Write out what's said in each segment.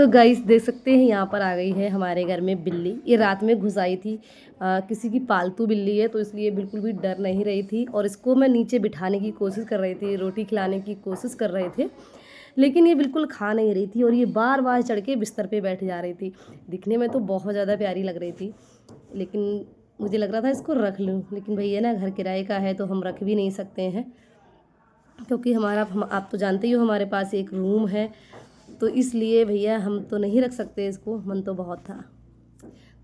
तो गाइस देख सकते हैं यहाँ पर आ गई है हमारे घर में बिल्ली। ये रात में घुस आई थी। किसी की पालतू बिल्ली है तो इसलिए बिल्कुल भी डर नहीं रही थी और इसको मैं नीचे बिठाने की कोशिश कर रही थी, रोटी खिलाने की कोशिश कर रहे थे, लेकिन ये बिल्कुल खा नहीं रही थी और ये बार बार चढ़ के बिस्तर पे बैठ जा रही थी। दिखने में तो बहुत ज़्यादा प्यारी लग रही थी, लेकिन मुझे लग रहा था इसको रख लूँ, लेकिन भैया ना घर किराए का है तो हम रख भी नहीं सकते हैं, क्योंकि आप तो जानते ही हो हमारे पास एक रूम है, तो इसलिए भैया हम तो नहीं रख सकते इसको। मन तो बहुत था।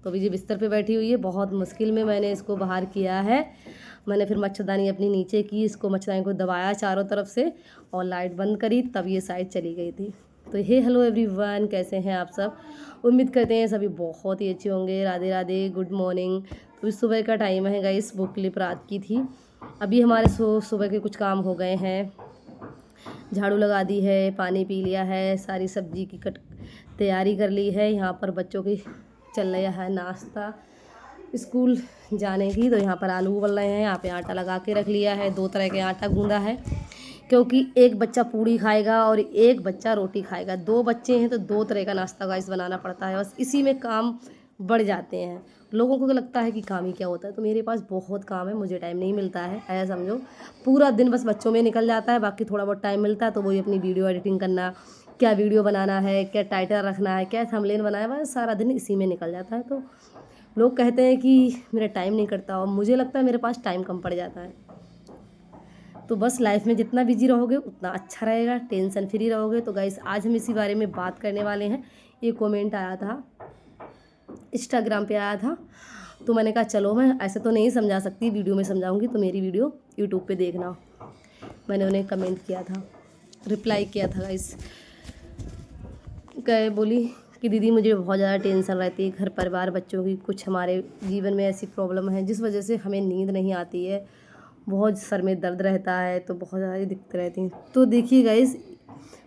तो अभी ये बिस्तर पे बैठी हुई है, बहुत मुश्किल में मैंने इसको बाहर किया है। मैंने फिर मच्छरदानी अपनी नीचे की, इसको मच्छरदानी को दबाया चारों तरफ से और लाइट बंद करी, तब ये साइड चली गई थी। तो हे हेलो एवरीवन, कैसे हैं आप सब? उम्मीद करते हैं सभी बहुत ही अच्छे होंगे। Radhe Radhe, good morning. तो इस सुबह का टाइम है गाइस, वो क्लिप रात की थी। अभी हमारे सुबह के कुछ काम हो गए हैं। झाड़ू लगा दी है, पानी पी लिया है, सारी सब्जी की तैयारी कर ली है। यहाँ पर बच्चों की चल रहा है नाश्ता स्कूल जाने की। तो यहाँ पर आलू उबल रहे हैं, यहाँ पे आटा लगा के रख लिया है। 2 तरह के आटा गूंदा है, क्योंकि एक बच्चा पूड़ी खाएगा और एक बच्चा रोटी खाएगा। 2 बच्चे हैं तो 2 तरह का नाश्ता गाइस बनाना पड़ता है। बस इसी में काम बढ़ जाते हैं। लोगों को लगता है कि काम ही क्या होता है, तो मेरे पास बहुत काम है, मुझे टाइम नहीं मिलता है। ऐसा समझो पूरा दिन बस बच्चों में निकल जाता है। बाकी थोड़ा बहुत टाइम मिलता है तो वही अपनी वीडियो एडिटिंग करना, क्या वीडियो बनाना है, क्या टाइटल रखना है, क्या थंबनेल बनाना है, बस सारा दिन इसी में निकल जाता है। तो लोग कहते हैं कि मेरा टाइम नहीं कटता, और मुझे लगता है मेरे पास टाइम कम पड़ जाता है। तो बस लाइफ में जितना बिजी रहोगे उतना अच्छा रहेगा, टेंशन फ्री रहोगे। तो गाइस आज हम इसी बारे में बात करने वाले हैं। ये कमेंट आया था, इंस्टाग्राम पे आया था, तो मैंने कहा चलो मैं ऐसे तो नहीं समझा सकती, वीडियो में समझाऊंगी, तो मेरी वीडियो यूट्यूब पे देखना। मैंने उन्हें कमेंट किया था, रिप्लाई किया था गाइस। कहे बोली कि दीदी मुझे बहुत ज़्यादा टेंशन रहती है, घर परिवार बच्चों की, कुछ हमारे जीवन में ऐसी प्रॉब्लम है जिस वजह से हमें नींद नहीं आती है, बहुत सर में दर्द रहता है, तो बहुत ज़्यादा दिक्कत रहती है। तो देखिए गाइस,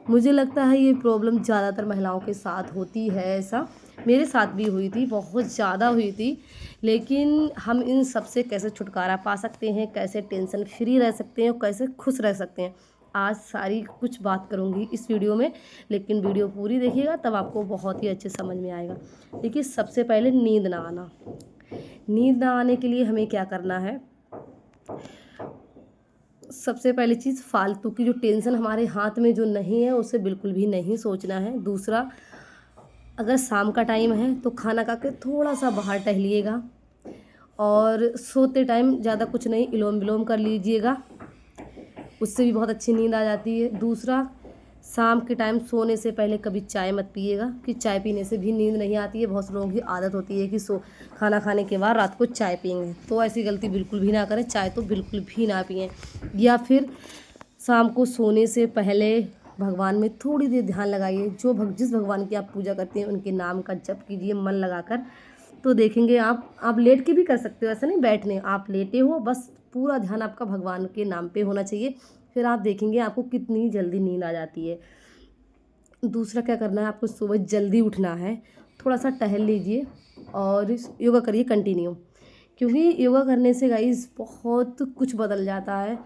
मुझे लगता है ये प्रॉब्लम ज़्यादातर महिलाओं के साथ होती है। ऐसा मेरे साथ भी हुई थी, बहुत ज़्यादा हुई थी। लेकिन हम इन सब से कैसे छुटकारा पा सकते हैं, कैसे टेंशन फ्री रह सकते हैं और कैसे खुश रह सकते हैं, आज सारी कुछ बात करूंगी इस वीडियो में। लेकिन वीडियो पूरी देखिएगा तब आपको बहुत ही अच्छे समझ में आएगा। देखिए सबसे पहले नींद ना आना। नींद ना आने के लिए हमें क्या करना है? सबसे पहली चीज़, फालतू की जो टेंशन हमारे हाथ में जो नहीं है उसे बिल्कुल भी नहीं सोचना है। दूसरा, अगर शाम का टाइम है तो खाना खा के थोड़ा सा बाहर टहलिएगा, और सोते टाइम ज़्यादा कुछ नहीं, इलोम विलोम कर लीजिएगा, उससे भी बहुत अच्छी नींद आ जाती है। दूसरा, शाम के टाइम सोने से पहले कभी चाय मत पिएगा, कि चाय पीने से भी नींद नहीं आती है। बहुत से लोगों की आदत होती है कि खाना खाने के बाद रात को चाय पिएंगे, तो ऐसी गलती बिल्कुल भी ना करें, चाय तो बिल्कुल भी ना पिएं। या फिर शाम को सोने से पहले भगवान में थोड़ी देर ध्यान लगाइए। जिस भगवान की आप पूजा करते हैं उनके नाम का जप कीजिए मन लगाकर, तो देखेंगे आप लेट के भी कर सकते हो, ऐसा नहीं बैठने, आप लेटे हो, बस पूरा ध्यान आपका भगवान के नाम पे होना चाहिए। फिर आप देखेंगे आपको कितनी जल्दी नींद आ जाती है। दूसरा क्या करना है, आपको सुबह जल्दी उठना है, थोड़ा सा टहल लीजिए और योगा करिए कंटिन्यू, क्योंकि योगा करने से गाइस बहुत कुछ बदल जाता है।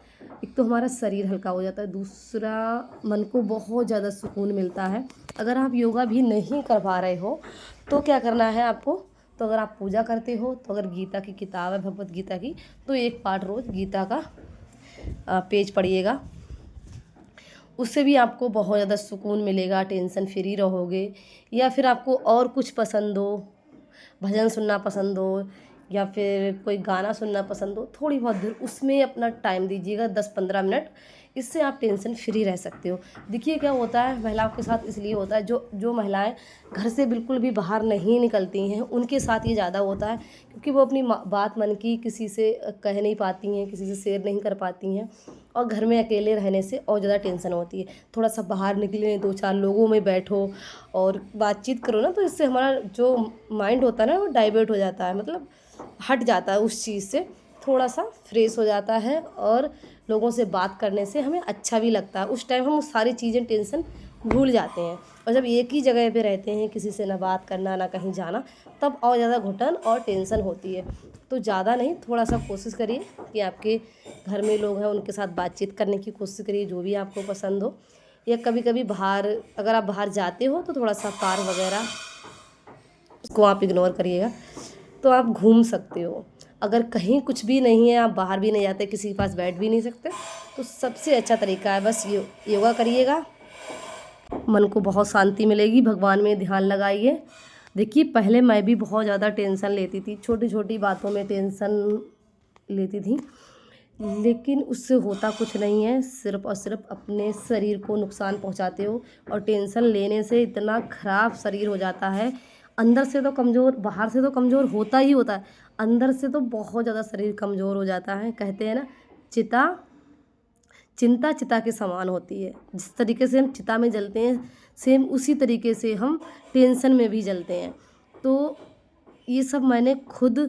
एक तो हमारा शरीर हल्का हो जाता है, दूसरा मन को बहुत ज़्यादा सुकून मिलता है। अगर आप योगा भी नहीं कर पा रहे हो तो क्या करना है आपको? तो अगर आप पूजा करते हो तो अगर गीता की किताब है, भगवत गीता की, तो एक पार्ट रोज़ गीता का पेज पढ़िएगा, उससे भी आपको बहुत ज़्यादा सुकून मिलेगा, टेंशन फ्री रहोगे। या फिर आपको और कुछ पसंद हो, भजन सुनना पसंद हो या फिर कोई गाना सुनना पसंद हो, थोड़ी बहुत देर उसमें अपना टाइम दीजिएगा, 10-15 मिनट, इससे आप टेंशन फ्री रह सकते हो। देखिए क्या होता है महिलाओं के साथ, इसलिए होता है जो महिलाएं घर से बिल्कुल भी बाहर नहीं निकलती हैं उनके साथ ये ज़्यादा होता है, क्योंकि वो अपनी बात मन की किसी से कह नहीं पाती हैं, किसी से शेयर नहीं कर पाती हैं, और घर में अकेले रहने से और ज़्यादा टेंशन होती है। थोड़ा सा बाहर निकलें, 2-4 लोगों में बैठो और बातचीत करो ना, तो इससे हमारा जो माइंड होता है ना वो डाइवर्ट हो जाता है, मतलब हट जाता है उस चीज़ से, थोड़ा सा फ्रेश हो जाता है, और लोगों से बात करने से हमें अच्छा भी लगता है। उस टाइम हम सारी चीज़ें टेंशन भूल जाते हैं। और जब एक ही जगह पे रहते हैं, किसी से ना बात करना ना कहीं जाना, तब और ज़्यादा घुटन और टेंशन होती है। तो ज़्यादा नहीं, थोड़ा सा कोशिश करिए कि आपके घर में लोग हैं उनके साथ बातचीत करने की कोशिश करिए, जो भी आपको पसंद हो। या कभी कभी बाहर, अगर आप बाहर जाते हो तो थोड़ा सा पार्क वगैरह उसको आप इग्नोर करिएगा, तो आप घूम सकते हो। अगर कहीं कुछ भी नहीं है, आप बाहर भी नहीं जाते, किसी के पास बैठ भी नहीं सकते, तो सबसे अच्छा तरीका है बस योगा करिएगा, मन को बहुत शांति मिलेगी। भगवान में ध्यान लगाइए। देखिए पहले मैं भी बहुत ज़्यादा टेंशन लेती थी, छोटी छोटी बातों में टेंशन लेती थी, लेकिन उससे होता कुछ नहीं है, सिर्फ़ और सिर्फ अपने शरीर को नुकसान पहुंचाते हो। और टेंशन लेने से इतना ख़राब शरीर हो जाता है, अंदर से तो कमज़ोर, बाहर से तो कमज़ोर होता ही होता है, अंदर से तो बहुत ज़्यादा शरीर कमज़ोर हो जाता है। कहते हैं ना, चिंता चिता के समान होती है। जिस तरीके से हम चिता में जलते हैं, सेम उसी तरीके से हम टेंशन में भी जलते हैं। तो ये सब मैंने खुद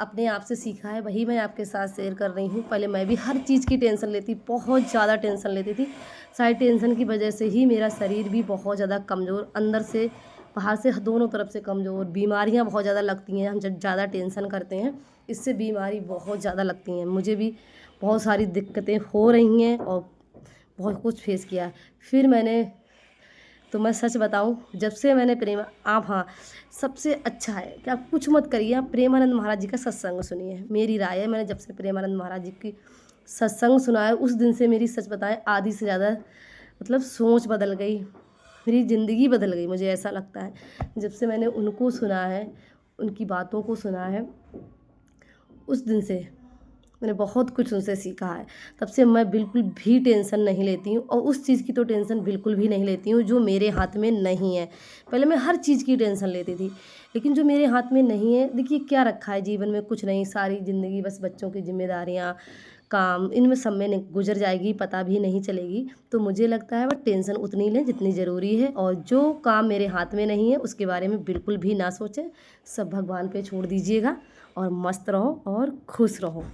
अपने आप से सीखा है, वही मैं आपके साथ शेयर कर रही हूँ। पहले मैं भी हर चीज़ की टेंशन लेती, बहुत ज़्यादा टेंशन लेती थी। शायद टेंशन की वजह से ही मेरा शरीर भी बहुत ज़्यादा कमज़ोर, अंदर से बाहर से दोनों तरफ से कमज़ोर, बीमारियाँ बहुत ज़्यादा लगती हैं। हम जब ज़्यादा टेंशन करते हैं, इससे बीमारी बहुत ज़्यादा लगती हैं। मुझे भी बहुत सारी दिक्कतें हो रही हैं और बहुत कुछ फेस किया। फिर मैंने, तो मैं सच बताऊं, जब से मैंने आप, हाँ, सबसे अच्छा है कि आप कुछ मत करिए, आप प्रेमानंद महाराज जी का सत्संग सुनिए। मेरी राय है, मैंने जब से प्रेमानंद महाराज जी की सत्संग सुना है, उस दिन से मेरी, सच बताएं, आधी से ज़्यादा मतलब सोच बदल गई, मेरी ज़िंदगी बदल गई। मुझे ऐसा लगता है जब से मैंने उनको सुना है, उनकी बातों को सुना है, उस दिन से मैंने बहुत कुछ उनसे सीखा है। तब से मैं बिल्कुल भी टेंशन नहीं लेती हूँ, और उस चीज़ की तो टेंशन बिल्कुल भी नहीं लेती हूँ जो मेरे हाथ में नहीं है। पहले मैं हर चीज़ की टेंशन लेती थी, लेकिन जो मेरे हाथ में नहीं है, देखिए क्या रखा है जीवन में, कुछ नहीं, सारी ज़िंदगी बस बच्चों की जिम्मेदारियाँ, काम, इनमें सब में गुजर जाएगी, पता भी नहीं चलेगी। तो मुझे लगता है वह टेंशन उतनी लें जितनी ज़रूरी है, और जो काम मेरे हाथ में नहीं है उसके बारे में बिल्कुल भी ना सोचें, सब भगवान पे छोड़ दीजिएगा और मस्त रहो और खुश रहो।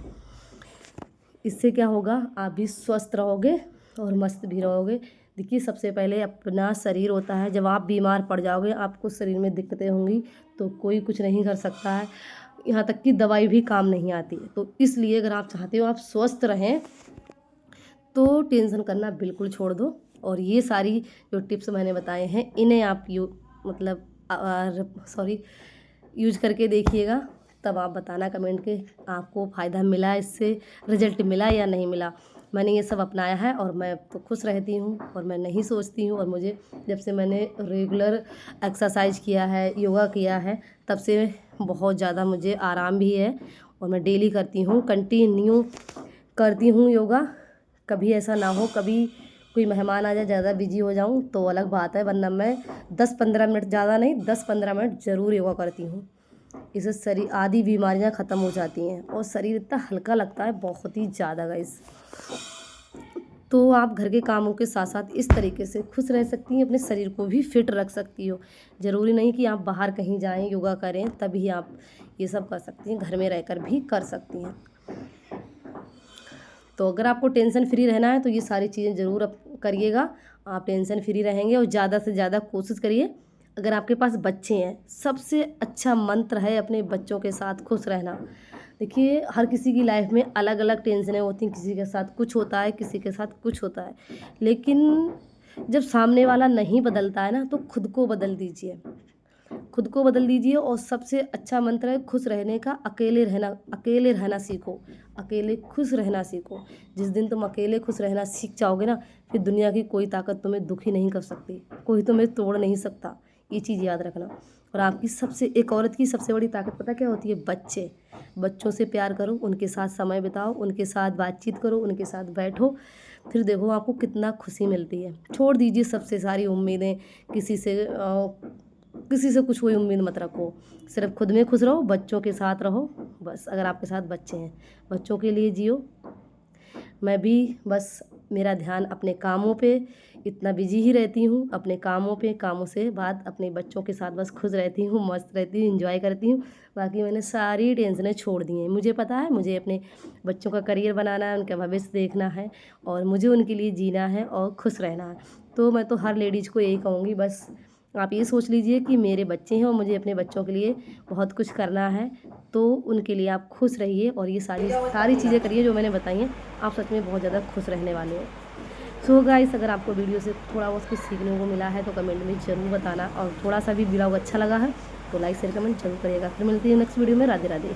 इससे क्या होगा, आप भी स्वस्थ रहोगे और मस्त भी रहोगे। देखिए सबसे पहले अपना शरीर होता है, जब आप बीमार पड़ जाओगे, आपको शरीर में दिक्कतें होंगी, तो कोई कुछ नहीं कर सकता है, यहाँ तक कि दवाई भी काम नहीं आती है। तो इसलिए अगर आप चाहते हो आप स्वस्थ रहें, तो टेंशन करना बिल्कुल छोड़ दो। और ये सारी जो टिप्स मैंने बताए हैं, इन्हें आप यूज करके देखिएगा, तब आप बताना कमेंट के आपको फ़ायदा मिला, इससे रिजल्ट मिला या नहीं मिला। मैंने ये सब अपनाया है और मैं तो खुश रहती हूँ, और मैं नहीं सोचती हूँ। और मुझे जब से मैंने रेगुलर एक्सरसाइज किया है, योगा किया है, तब से बहुत ज़्यादा मुझे आराम भी है, और मैं डेली करती हूँ, कंटिन्यू करती हूँ योगा। कभी ऐसा ना हो, कभी कोई मेहमान आ जाए, ज़्यादा बिजी हो जाऊँ तो अलग बात है, वरना मैं 10-15 मिनट, ज़्यादा नहीं, 10-15 मिनट ज़रूर योगा करती हूँ। इससे शरीर, आधी बीमारियां ख़त्म हो जाती हैं, और शरीर इतना हल्का लगता है, बहुत ही ज़्यादा गाइस। तो आप घर के कामों के साथ साथ इस तरीके से खुश रह सकती हैं, अपने शरीर को भी फिट रख सकती हो। ज़रूरी नहीं कि आप बाहर कहीं जाएं, योगा करें, तभी आप ये सब कर सकती हैं, घर में रहकर भी कर सकती हैं। तो अगर आपको टेंशन फ्री रहना है तो ये सारी चीज़ें ज़रूर आप करिएगा, आप टेंशन फ्री रहेंगे। और ज़्यादा से ज़्यादा कोशिश करिए, अगर आपके पास बच्चे हैं, सबसे अच्छा मंत्र है अपने बच्चों के साथ खुश रहना। देखिए हर किसी की लाइफ में अलग अलग टेंशनें होती हैं, किसी के साथ कुछ होता है, किसी के साथ कुछ होता है, लेकिन जब सामने वाला नहीं बदलता है ना, तो खुद को बदल दीजिए, खुद को बदल दीजिए। और सबसे अच्छा मंत्र है खुश रहने का, अकेले रहना सीखो, अकेले खुश रहना सीखो। जिस दिन तुम अकेले खुश रहना सीख जाओगे ना, फिर दुनिया की कोई ताकत तुम्हें दुखी नहीं कर सकती, कोई तुम्हें तोड़ नहीं सकता, ये चीज़ याद रखना। और आपकी एक औरत की सबसे बड़ी ताकत पता क्या होती है? बच्चे। बच्चों से प्यार करो, उनके साथ समय बिताओ, उनके साथ बातचीत करो, उनके साथ बैठो, फिर देखो आपको कितना खुशी मिलती है। छोड़ दीजिए सबसे सारी उम्मीदें, किसी से कुछ कोई उम्मीद मत रखो, सिर्फ खुद में खुश रहो, बच्चों के साथ रहो बस। अगर आपके साथ बच्चे हैं, बच्चों के लिए जियो। मैं भी बस, मेरा ध्यान अपने कामों पे, इतना बिजी ही रहती हूँ अपने कामों पे, कामों से बाद अपने बच्चों के साथ बस खुश रहती हूँ, मस्त रहती हूँ, एंजॉय करती हूँ। बाकी मैंने सारी टेंशनें छोड़ दी हैं। मुझे पता है मुझे अपने बच्चों का करियर बनाना है, उनका भविष्य देखना है, और मुझे उनके लिए जीना है और खुश रहना है। तो मैं तो हर लेडीज़ को यही कहूँगी, बस आप ये सोच लीजिए कि मेरे बच्चे हैं और मुझे अपने बच्चों के लिए बहुत कुछ करना है, तो उनके लिए आप खुश रहिए और ये सारी चीज़ें करिए जो मैंने बताई हैं। आप सच में बहुत ज़्यादा खुश रहने वाले हो। सो गाइस, अगर आपको वीडियो से थोड़ा बहुत कुछ सीखने को मिला है तो कमेंट में ज़रूर बताना, और थोड़ा सा भी ब्लॉग अच्छा लगा है तो लाइक शेयर कमेंट जरूर करिएगा। फिर मिलती है नेक्स्ट वीडियो में। राधे राधे।